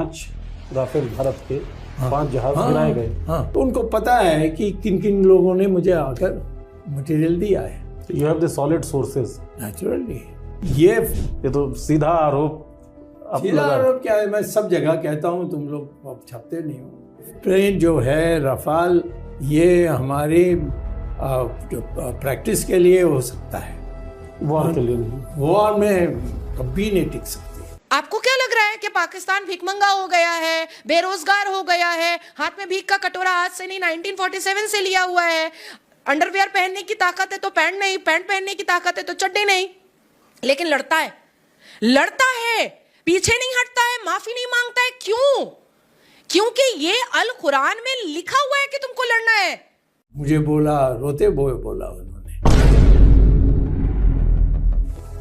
5 Rafale Bharat के 5 जहाज गिराए गए। तो उनको पता है कि किन किन लोगों ने मुझे आकर मटेरियल दिया है। You have the solid sources. Naturally ये तो सीधा आरोप सीधा आरोप क्या है, मैं सब जगह कहता हूँ, तुम लोग छपते नहीं हो। ट्रेन जो है रफाल, ये हमारी प्रैक्टिस के लिए हो सकता है, वॉर के लिए नहीं। वॉर में कभी नहीं टिक सकती। आपको क्या लग रहा है कि पाकिस्तान भीखमंगा हो गया है, बेरोजगार हो गया है? हाथ में भीख का कटोरा आज से नहीं 1947 से लिया हुआ है। अंडरवियर पहनने की ताकत है तो पैंट नहीं, पैंट पहनने की ताकत है तो चड्डी नहीं, लेकिन लड़ता है, लड़ता है, पीछे नहीं हटता है, माफी नहीं मांगता है। क्यों? क्योंकि ये अल कुरान में लिखा हुआ है कि तुमको लड़ना है। मुझे बोला, रोते हुए बोला उन्होंने।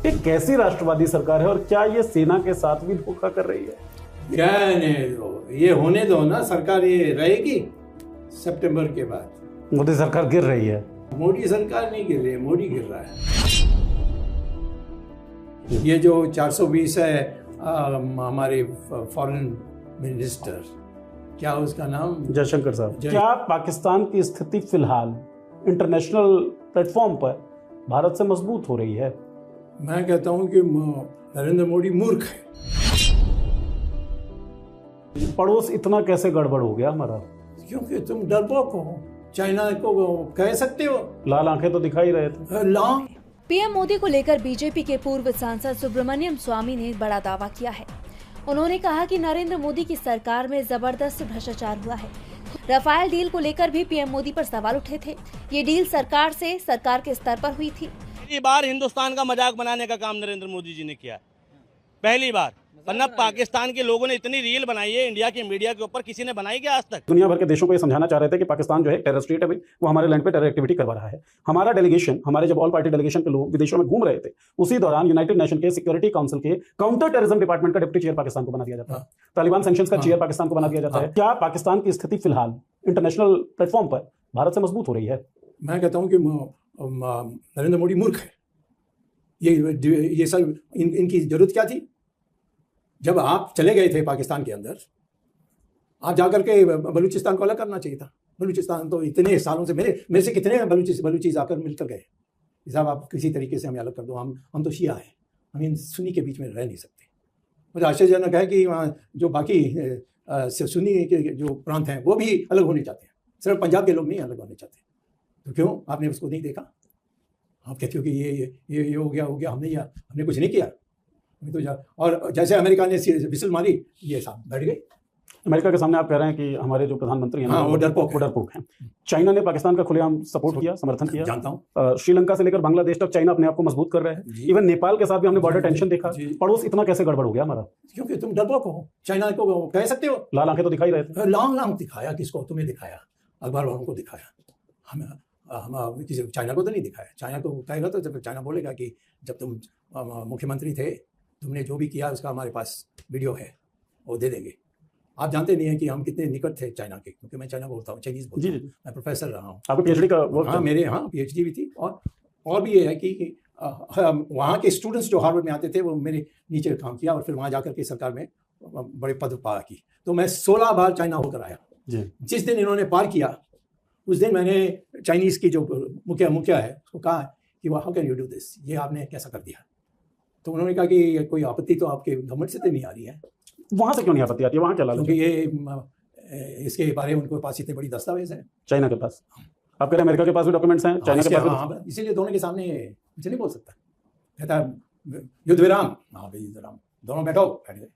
ये कैसी राष्ट्रवादी सरकार है और क्या ये सेना के साथ भी धोखा कर रही है? रहने दो, ये होने दो ना, सरकार ये रहेगी सितंबर के बाद। मोदी सरकार गिर रही है। मोदी सरकार नहीं गिर रही है, मोदी गिर रहा है। ये जो 420 है, हमारे फॉरेन मिनिस्टर, क्या उसका नाम, जयशंकर साहब, क्या पाकिस्तान की स्थिति फिलहाल इंटरनेशनल प्लेटफॉर्म पर भारत से मजबूत हो रही है? मैं कहता हूं कि नरेंद्र मोदी मूर्ख है। पड़ोस इतना कैसे गड़बड़ हो गया हमारा? क्योंकि तुम डरपोक हो, चाइना को कह सकते हो। लाल आंखें तो दिखाई रहे थे। लाल पीएम मोदी को लेकर बीजेपी के पूर्व सांसद सुब्रमण्यम स्वामी ने बड़ा दावा किया है। उन्होंने कहा कि नरेंद्र मोदी की सरकार में जबरदस्त भ्रष्टाचार हुआ है। रफाल डील को लेकर भी पीएम मोदी पर सवाल उठे थे। ये डील सरकार के स्तर पर हुई थी। पहली बार हिंदुस्तान का मजाक बनाने का काम नरेंद्र मोदी जी ने किया, पहली बार। वरना पाकिस्तान के लोगों ने इतनी रील बनाई है इंडिया की मीडिया के ऊपर, किसी ने बनाई क्या आज तक? दुनिया भर के देशों को ये समझाना चाह रहे थे कि पाकिस्तान जो है टेरर स्टेट है, वो हमारे लैंड पे टेरर एक्टिविटी करवा रहा है। हमारा डेलीगेशन, हमारे जब ऑल पार्टी डेलीगेशन के लोग विदेशों में घूम रहे थे, उसी दौरान यूनाइटेड नेशन के सिक्योरिटी काउंसिल के काउंटर टेररिज्म डिपार्टमेंट का डिप्टी चेयर पाकिस्तान को बना दिया जाता है। तालिबान सैंक्शंस का चेयर पाकिस्तान को बना दिया जाता है। क्या पाकिस्तान की स्थिति फिलहाल इंटरनेशनल प्लेटफॉर्म पर भारत से मजबूत हो रही है? मैं कहता हूँ कि नरेंद्र मोदी मूर्ख है। ये सब इनकी जरूरत क्या थी? जब आप चले गए थे पाकिस्तान के अंदर, आप जाकर के बलूचिस्तान को अलग करना चाहिए था। बलूचिस्तान तो इतने सालों से मेरे से कितने बलूचीज आकर मिलकर गए, साहब आप किसी तरीके से हमें अलग कर दो, हम तो शिया हैं, हम इन सुन्नी के बीच में रह नहीं सकते। मुझे आश्चर्यजनक है कि वहाँ जो बाकी सुन्नी के जो प्रांत हैं वो भी अलग होने चाहते हैं, सिर्फ पंजाब के लोग नहीं अलग होने चाहते। तो क्यों आपने उसको नहीं देखा? आप कहते हो कि ये हो गया, हमने कुछ नहीं किया। तो और जैसे अमेरिका ने विसल मारी, ये साहब बैठ गए। अमेरिका के सामने आप कह रहे हैं कि हमारे जो प्रधानमंत्री हैं वो डरपोक हैं। चाइना ने पाकिस्तान का खुलेआम सपोर्ट किया, समर्थन किया। जानता हूँ। श्रीलंका से लेकर बांग्लादेश तक चाइना अपने आप को मजबूत कर रहा है। इवन नेपाल के साथ भी हमने बॉर्डर टेंशन देखा। पड़ोस इतना कैसे गड़बड़ हो गया हमारा? क्योंकि तुम डरपोक हो, चाइना को कह सकते हो। लाल आंखें तो दिखाई रहे थे। लाल दिखाया किसको? तुम्हें दिखाया, अखबार वालों को दिखाया। हम किसी चाइना को तो नहीं दिखाया। चाइना को कहेगा तो जब चाइना बोलेगा कि जब तुम मुख्यमंत्री थे, तुमने जो भी किया उसका हमारे पास वीडियो है, वो दे देंगे। आप जानते नहीं हैं कि हम कितने निकट थे चाइना के, क्योंकि मैं चाइना बोलता हूँ, चाइनीज़ बोलता हूँ। मैं प्रोफेसर रहा हूँ। आपको पीएचडी का? हाँ, मेरे पीएचडी भी थी। और भी ये है कि वहाँ के स्टूडेंट्स जो हार्वर्ड में आते थे वो मेरे नीचे काम किया और फिर वहाँ जाकर के सरकार में बड़े पद पा की। तो मैं 16 बार चाइना होकर आया। जिस दिन इन्होंने पार किया उस दिन मैंने चाइनीज़ की जो मुखिया है उसको कहा कि how can you do this, ये आपने कैसा कर दिया? तो उन्होंने कहा कि कोई आपत्ति तो आपके गवर्नमेंट से तो नहीं आ रही है। वहाँ से क्यों नहीं आपत्ति आती है? वहाँ क्या लालच? क्योंकि ये इसके बारे में उनके पास इतनी बड़ी दस्तावेज है। चाइना के पास? आप कह रहे हैं अमेरिका के पास भी डॉक्यूमेंट्स हैं, चाइना के पास भी? इसीलिए दोनों के सामने मुझे नहीं बोल सकता। कहता है युद्ध विराम, हाँ भाई युद्ध विराम, दोनों बैठो। बैठ गए।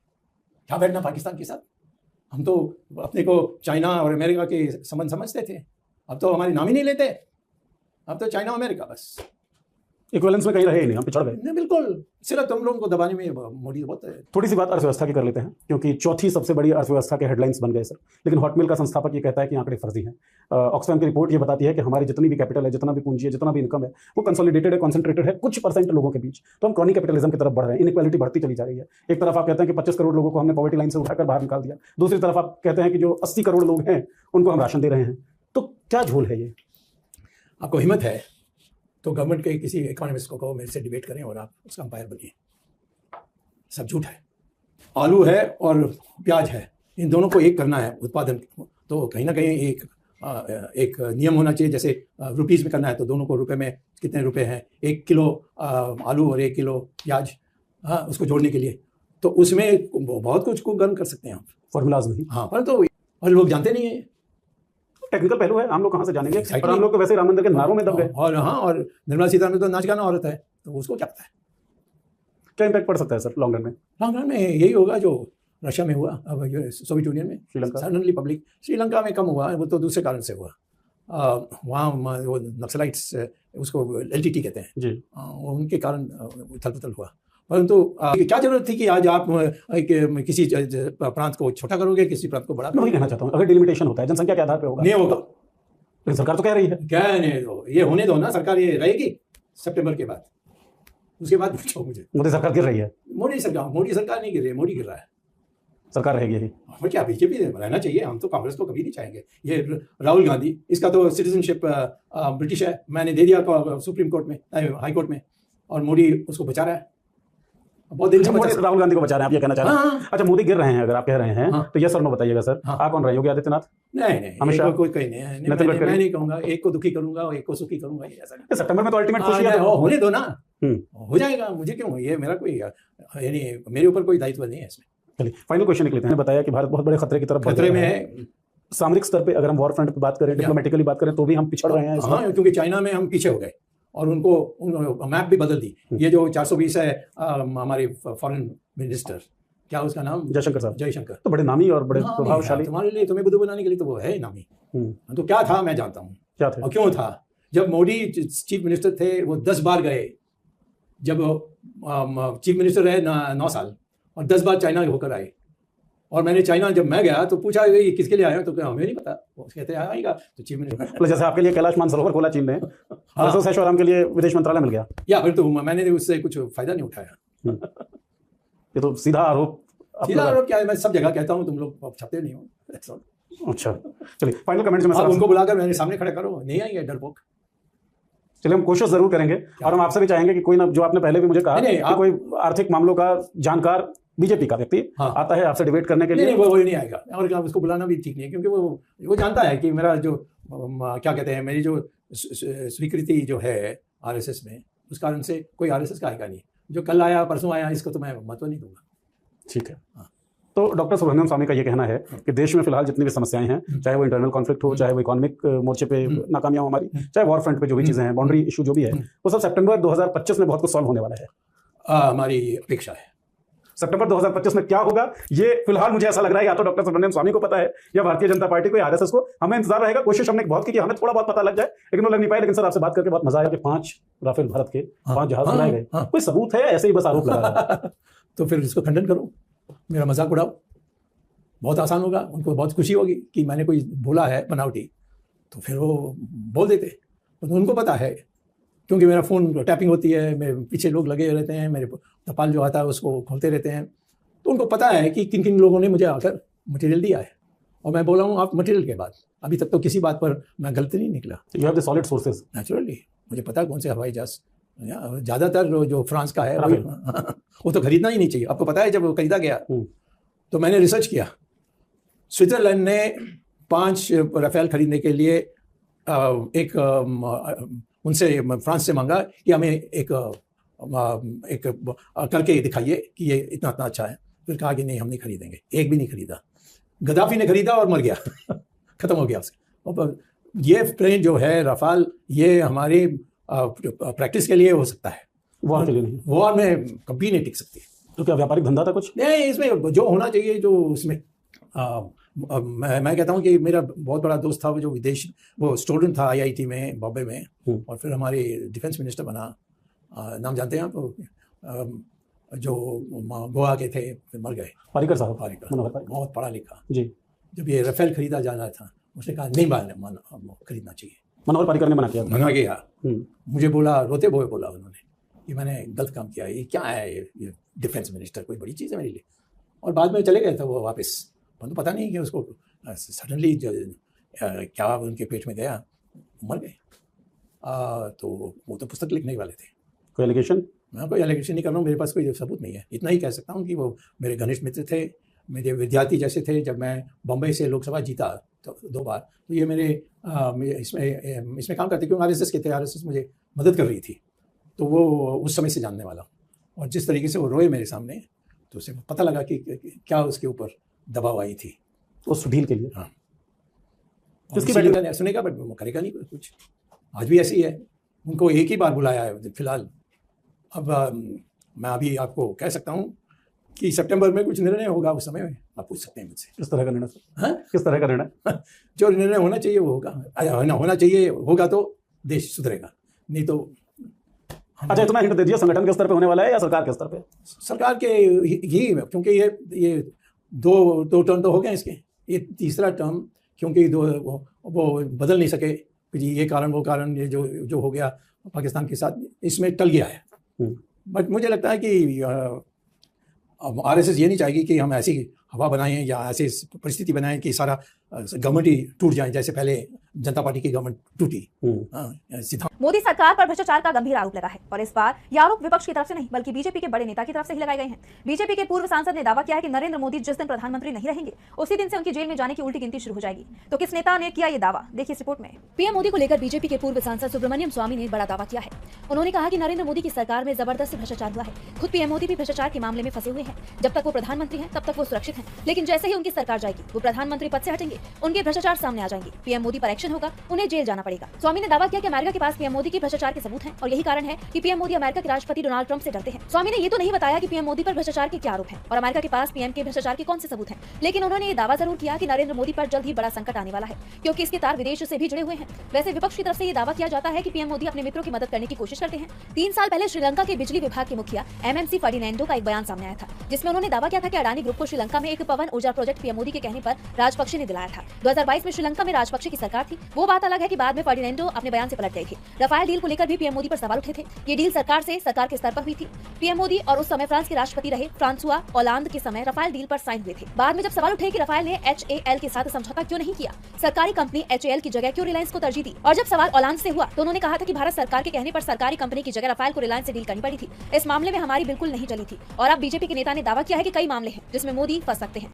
क्या बैठना पाकिस्तान के साथ? हम तो अपने को चाइना और अमेरिका के संबंध समझते थे, अब तो हमारी नाम ही नहीं लेते। अब तो चाइना अमेरिका बस। इक्विवेलेंस में कहीं रहे ही नहीं, हम पिछड़ गए। नहीं, बिल्कुल। सिर्फ तुम लोगों को दबाने में मोदी बहुत है। थोड़ी सी बात अर्थव्यवस्था की कर लेते हैं, क्योंकि चौथी सबसे बड़ी अर्थव्यवस्था के हेडलाइंस बन गए सर। लेकिन हॉटमेल का संस्थापक ये कहता है कि आंकड़े फर्जी हैं। ऑक्सफैम की रिपोर्ट ये बताती है कि हमारी जितनी भी कैपिटल है, जितना भी पूंजी है, जितना भी इनकम है, वो कंसोलिडेटेड है, कॉन्सेंट्रेटेड है कुछ परसेंट लोगों के बीच। तो हम क्रॉनिक कैपिटलिज्म की तरफ बढ़ रहे हैं, इनइक्वालिटी बढ़ती चली जा रही है। एक तरफ आप कहते हैं कि 25 करोड़ लोगों को हमने पॉवर्टी लाइन से उठाकर बाहर निकाल दिया, दूसरी तरफ आप कहते हैं कि जो 80 करोड़ लोग हैं उनको हम राशन दे रहे हैं। तो क्या झोल है ये? आपको हिम्मत है तो गवर्नमेंट के किसी इकोनॉमिस्ट को कहो मेरे से डिबेट करें और आप उसका अंपायर बनिए। सब झूठ है। आलू है और प्याज है, इन दोनों को एक करना है उत्पादन, तो कहीं ना कहीं एक नियम होना चाहिए। जैसे रुपीज़ में करना है तो दोनों को रुपए में कितने रुपए हैं, 1 किलो आलू और 1 किलो प्याज, हाँ, उसको जोड़ने के लिए, तो उसमें बहुत कुछ को गर्म कर सकते हैं आप फॉर्मूलाज नहीं, हाँ, परंतु और लोग जानते नहीं है। टेक्निकल पहलू है, हम लोग कहाँ से जानेंगे। Exactly. और हम लोग तो वैसे राम मंदिर के नारों में दब गए। और हाँ, और निर्मला सीतारमण तो नाच गाना औरत है, तो उसको क्या पता है। क्या इम्पैक्ट पड़ सकता है सर लॉन्ग रन में? लॉन्ग रन में यही होगा जो रशिया में हुआ, अब सोवियत यूनियन में, श्रीलंका, सडनली पब्लिक, श्रीलंका में कम हुआ, वो तो दूसरे कारण से हुआ। वहाँ वो नक्सलाइट्स, उसको LTT कहते हैं जी, उनके कारण उथल पुथल हुआ। परंतु क्या जरूरत थी कि आज आप किसी प्रांत को छोटा करोगे, किसी प्रांत को बड़ा मैं वही कहना चाहता हूँ, अगर डिलिमिटेशन होता है जनसंख्या के आधार पर होगा, नहीं होगा। लेकिन सरकार तो कह रही है। क्या नहीं दो, ये होने दो ना, सरकार ये रहेगी सितंबर के बाद, उसके बाद पूछो मुझे। मोदी सरकार गिर रही है, मोदी सरकार नहीं गिर रही है, मोदी गिर रहा है। सरकार रहेगी यही। और क्या बीजेपी रहना चाहिए, हम तो कांग्रेस को कभी नहीं चाहेंगे। ये राहुल गांधी, इसका तो सिटीजनशिप ब्रिटिश है, मैंने दे दिया सुप्रीम कोर्ट में, हाई कोर्ट में, और मोदी उसको बचा रहा है। बहुत दिन से मोदी राहुल गांधी को बचा रहे हैं, आप ये कहना चाह रहे हैं? हाँ, अच्छा, मोदी गिर रहे हैं अगर आप कह रहे हैं, हाँ, तो यस और नो बताइएगा सर। हाँ, आप कौन रहे, योगी आदित्यनाथ? नहीं हमेशा कोई कहीं नहीं है, मैं नहीं कहूंगा एक को दुखी करूंगा और एक को सुखी करूंगा, ये ऐसा नहीं। सितंबर में तो अल्टीमेट खुशी है। होने दो ना, हो जाएगा, मुझे क्यों, ये मेरा कोई यानी मेरे ऊपर कोई दायित्व नहीं है इसमें। चलिए फाइनल क्वेश्चन निकलते हैं। बताया कि भारत बहुत बड़े खतरे की तरफ बढ़ खतरे रहा में है। है। सामरिक स्तर पे अगर हम वॉर फ्रंट पे बात करें, डिप्लोमेटिकली बात करें, तो भी हम पिछड़ रहे हैं इस वक्त। हाँ, क्योंकि चाइना में हम पीछे हो गए और उनको मैप भी बदल दी। ये जो 420 है हमारे फॉरेन मिनिस्टर, क्या उसका नाम, जयशंकर साहब, जयशंकर, तो बड़े नामी और बड़े हाँ, प्रभावशाली। तुम्हारे लिए, तुम्हें बुद्धू बनाने के लिए तो वो है नामी। तो क्या था मैं जानता हूँ, क्या थे और क्यों था। जब मोदी चीफ मिनिस्टर थे, वो 10 बार गए। जब चीफ मिनिस्टर रहे 9 साल, और 10 बार चाइना होकर आए। और मैंने चाइना, जब मैं गया तो पूछा ये किसके लिए आए हो, तो क्या हमें नहीं पता। वो कहते हैं आएगा तो चीफ मिनिस्टर। जैसे आपके लिए कैलाश मानसरोवर खोला चीन ने, ऐशोराम के लिए विदेश मंत्रालय मिल गया, या फिर तो मैंने उससे कुछ फायदा नहीं उठाया। ये तो सीधा आरोप। सीधा आरोप क्या है, मैं सब जगह कहता हूँ, तुम लोग छपते नहीं हो। अच्छा, चलिए फाइनल कमेंट्स में आप उनको बुलाकर मेरे सामने खड़े करो, नहीं आएंगे डरपोक। चलिए हम कोशिश जरूर करेंगे, और हम आपसे भी चाहेंगे कि कोई ना, जो आपने पहले भी मुझे कहा कि कोई आर्थिक मामलों का जानकार बीजेपी का व्यक्ति आता है आपसे डिबेट करने के लिए। नहीं, वो नहीं आएगा, और उसको बुलाना भी ठीक नहीं है, क्योंकि वो जानता है कि मेरा जो क्या कहते हैं, मेरी जो स्वीकृति जो है RSS में, उस कारण से कोई RSS का आएगा नहीं। जो कल आया परसों आया, इसको तो मैं महत्व नहीं दूंगा। ठीक है। तो डॉक्टर सुब्रमण्यम स्वामी का ये कहना है कि देश में फिलहाल जितनी भी समस्याएं हैं, चाहे वो इंटरनल कॉन्फ्लिक्ट हो, चाहे वो इकोनॉमिक मोर्चे पे नाकामियां हमारी, चाहे वॉर फ्रंट पे जो भी चीजें हैं, बाउंड्री इशू जो भी है, वो सब सितंबर 2025 में बहुत कुछ सॉल्व होने वाला है। हमारी अपेक्षा है। सितंबर 2025 में क्या होगा, ये फिलहाल मुझे ऐसा लग रहा है या तो डॉक्टर सुब्रमण्यम स्वामी को पता है, या भारतीय जनता पार्टी को, या RSS को। हमें इंतजार रहेगा। कोशिश हमने बहुत की कि हमें थोड़ा बहुत पता लग जाए, लेकिन वो लग नहीं पाए। लेकिन सर आपसे बात करके बहुत मजा आया कि 5 राफेल भारत के 5 जहाज बनाए गए। कोई सबूत है, ऐसे ही बस आरोप लगा रहा है? तो फिर इसको खंडन करो, मेरा मजाक उड़ाओ, बहुत आसान होगा। उनको बहुत खुशी होगी कि मैंने कोई बोला है बनावटी, तो फिर वो बोल देते। तो उनको पता है, क्योंकि मेरा फ़ोन टैपिंग होती है, मेरे पीछे लोग लगे रहते हैं, मेरे टपाल जो आता है उसको खोलते रहते हैं, तो उनको पता है कि किन किन लोगों ने मुझे आकर मटेरियल दिया है। और मैं बोला हूँ आप मटेरियल के बाद, अभी तक तो किसी बात पर मैं गलत नहीं निकला। You have the solid sources. Naturally मुझे पता है कौन से हवाई जहाज, ज़्यादातर जो फ्रांस का है वो तो खरीदना ही नहीं चाहिए। आपको पता है जब वो खरीदा गया तो मैंने रिसर्च किया, स्विट्ज़रलैंड ने 5 राफेल खरीदने के लिए उनसे फ्रांस से मांगा कि हमें एक करके दिखाइए कि ये इतना इतना अच्छा है। फिर कहा कि नहीं, हम नहीं खरीदेंगे। एक भी नहीं खरीदा। गद्दाफी ने खरीदा और मर गया खत्म हो गया उसका। और ये प्लेन जो है राफेल, ये हमारी प्रैक्टिस के लिए हो सकता है, वॉर के लिए नहीं। वॉर में कभी नहीं टिक सकती। तो क्या व्यापारिक धंधा था कुछ? नहीं, इसमें जो होना चाहिए, जो उसमें मैं कहता हूँ कि मेरा बहुत बड़ा दोस्त था, वो स्टूडेंट था IIT में बॉम्बे में, और फिर हमारे डिफेंस मिनिस्टर बना। नाम जानते हैं आप? जो गोवा के थे, फिर मर गए, पारिकर साहब। पारिकर, बहुत पढ़ा लिखा जी। जब ये राफेल खरीदा जाना था, उसने कहा नहीं खरीदना चाहिए। मनोहर पारिकर ने मना किया। मना किया। मुझे बोला, रोते हुए बोला उन्होंने कि मैंने गलत काम किया, ये क्या है, ये डिफेंस मिनिस्टर कोई बड़ी चीज़ है मेरे लिए। और बाद में चले गए थे वो वापस, तो पता नहीं कि उसको सडनली क्या उनके पेट में गया, मर गए। तो वो तो पुस्तक लिखने वाले थे। कोई एलिगेशन? मैं कोई एलिगेशन नहीं कर रहा हूँ, मेरे पास कोई सबूत नहीं है। इतना ही कह सकता हूँ कि वो मेरे घनिष्ठ मित्र थे, मेरे विद्यार्थी जैसे थे। जब मैं बम्बई से लोकसभा जीता तो 2 बार, तो ये मेरे इसमें काम करते, क्योंकि आरएसएस के थे, आरएसएस मुझे मदद कर रही थी, तो वो उस समय से जानने वाला। और जिस तरीके से वो रोए मेरे सामने, तो उसे पता लगा कि क्या उसके ऊपर दबाव आई थी उस डील के लिए। हाँ, जिसकी इसलिए वजह मैंने सुनेगा, बट वो करेगा नहीं कुछ। आज भी ऐसी है, उनको एक ही बार बुलाया है फिलहाल। अब मैं अभी आपको कह सकता हूँ कि सितंबर में कुछ निर्णय होगा, उस समय में आप पूछ सकते हैं मुझसे। किस तरह का निर्णय सर? हाँ, किस तरह का निर्णय? जो निर्णय होना चाहिए वो होगा, होना चाहिए होगा तो देश सुधरेगा, नहीं तो अच्छा, इतना हिंट दे दिया, संगठन के स्तर पे होने वाला है या सरकार के स्तर पे? सरकार के ही, क्योंकि ये दो टर्म तो हो गए इसके, ये तीसरा टर्म, क्योंकि वो बदल नहीं सके कि जी ये कारण वो कारण, ये जो हो गया पाकिस्तान के साथ, इसमें टल गया है। बट मुझे लगता है कि आरएसएस ये नहीं चाहेगी कि हम ऐसी हवा बनाएं या ऐसी परिस्थिति बनाएं कि सारा गवर्नमेंट ही टूट जाए, जैसे पहले जनता पार्टी की गवर्नमेंट टूटी। मोदी सरकार पर भ्रष्टाचार का गंभीर आरोप लगा है और इस बार ये आरोप विपक्ष की तरफ से नहीं बल्कि बीजेपी के बड़े नेता की तरफ से ही लगाए गए हैं। बीजेपी के पूर्व सांसद ने दावा किया है कि नरेंद्र मोदी जिस दिन प्रधानमंत्री नहीं रहेंगे उसी दिन से उनकी जेल में जाने की उल्टी गिनती शुरू हो जाएगी। तो किस नेता ने किया ये दावा, देखिए इस रिपोर्ट में। पीएम मोदी को लेकर बीजेपी के पूर्व सांसद सुब्रमण्यम स्वामी ने बड़ा दावा किया है। उन्होंने कहा कि नरेंद्र मोदी की सरकार में जबरदस्त भ्रष्टाचार हुआ है। खुद पीएम मोदी भी भ्रष्टाचार के मामले में फंसे हुए हैं। जब तक वो प्रधानमंत्री हैं तब तक वो सुरक्षित हैं, लेकिन जैसे ही उनकी सरकार जाएगी वो प्रधानमंत्री पद से हटेंगे, उनके भ्रष्टाचार सामने आ जाएंगे, पीएम मोदी पर एक्शन होगा, उन्हें जेल जाना पड़ेगा। स्वामी ने दावा किया कि अमेरिका के पास पीएम मोदी के भ्रष्टाचार के सबूत हैं और यही कारण है कि पीएम मोदी अमेरिका के राष्ट्रपति डोनाल्ड ट्रंप से डरते हैं। स्वामी ने ये तो नहीं बताया कि पीएम मोदी पर भ्रष्टाचार के क्या आरोप हैं और अमेरिका के पास पीएम के भ्रष्टाचार के कौन से सबूत हैं, लेकिन उन्होंने ये दावा जरूर किया कि नरेंद्र मोदी पर जल्द ही बड़ा संकट आने वाला है, क्योंकि इसके तार विदेश से भी जुड़े हुए हैं। वैसे विपक्ष की तरफ से ये दावा किया जाता है कि पीएम मोदी अपने मित्रों की मदद करने की कोशिश करते हैं। 3 साल पहले श्रीलंका के बिजली विभाग के मुखिया एमएमसी फर्डिनेंडो का एक बयान सामने आया था, जिसमें उन्होंने दावा किया था कि अडानी ग्रुप को श्रीलंका में एक पवन ऊर्जा प्रोजेक्ट पीएम मोदी के कहने पर राजपक्षे ने दिलाया था। 2022 में श्रीलंका में राजपक्षे की सरकार थी। वो बात अलग है कि बाद में फर्डिनेंडो अपने बयान से पलट गए थे। रफाल डील को लेकर भी पीएम मोदी पर सवाल उठे थे। ये डील सरकार के स्तर पर हुई थी। पीएम मोदी और उस समय फ्रांस के राष्ट्रपति रहे फ्रांसुआ ओलांद के समय रफाल डील पर साइन हुए थे। बाद में जब सवाल उठे कि रफाल ने HAL के साथ समझौता क्यों नहीं किया, सरकारी कंपनी HAL की जगह क्यों रिलायंस को तरजीह दी, और जब सवाल ओलांद से हुआ तो उन्होंने कहा था कि भारत सरकार के कहने पर सरकारी कंपनी की जगह रफाल को रिलायंस से डील करनी पड़ी थी। इस मामले में हमारी बिल्कुल नहीं चली थी और अब बीजेपी के नेता ने दावा किया है कि कई मामले हैं जिसमें मोदी फंस सकते हैं।